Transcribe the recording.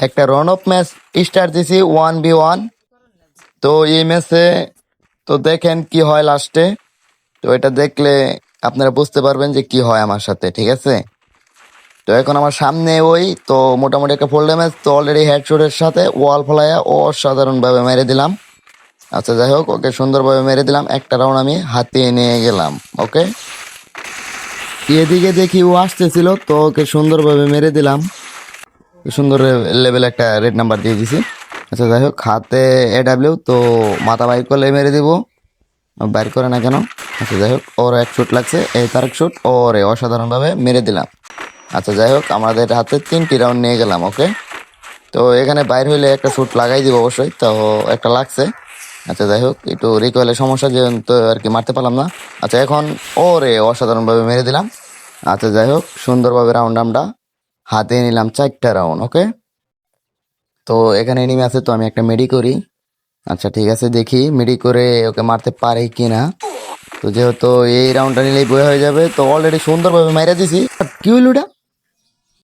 একটা run of match start দিছি 1v1। তো এই ম্যাচে তো দেখেন কি হয় লাস্টে। তো এটা দেখলে আপনারা বুঝতে পারবেন যে কি হয় আমার সাথে, ঠিক আছে। তো এখন আমার সামনে ওই তো মোটামুটি একটা ফুল ড্যামেজ, তো অলরেডি হেডশটের সাথে ওয়াল ফলাইয়া অসাধারণভাবে মেরে দিলাম। আচ্ছা যাই হোক, ওকে সুন্দরভাবে মেরে দিলাম, একটা রাউন্ড আমি হাতিয়ে নিয়ে গেলাম। ওকে, এদিকে দেখি ও আসতেছিল, তো ওকে সুন্দরভাবে মেরে দিলাম, সুন্দর লেভেল একটা রেড নাম্বার দিয়ে দিছি। আচ্ছা যাই হোক, হাতে AW, তো মাথা বাইর করলে মেরে দিব, বাইর করে না কেন। আচ্ছা যাই হোক, ওর এক শুট লাগছে, এই তার এক শুট, ওরে অসাধারণভাবে মেরে দিলাম। আচ্ছা যাই হোক, আমাদের হাতে 3টি রাউন্ড নিয়ে গেলাম। ওকে, তো এখানে বাইর হইলে একটা শুট লাগাই দিব অবশ্যই, তো একটা লাগছে। আচ্ছা যাই হোক, একটু রিকয়েলের সমস্যা, যে তো আর কি মারতে পারলাম না। আচ্ছা এখন ওরে অসাধারণভাবে মেরে দিলাম। আচ্ছা যাই হোক, সুন্দরভাবে রাউন্ড আমরা হাতে নিলাম 4টা রাউন্ড। ওকে, তো এখানে এনিমি আছে, তো আমি একটা মেডি করি। আচ্ছা ঠিক আছে, দেখি মেডি করে ওকে মারতে পারে কিনা। তো যেহেতু এই রাউন্ডটা নিলেই বই হয়ে যাবে, তো অলরেডি সুন্দরভাবে মাইরা দিছি। কি হইল ওটা?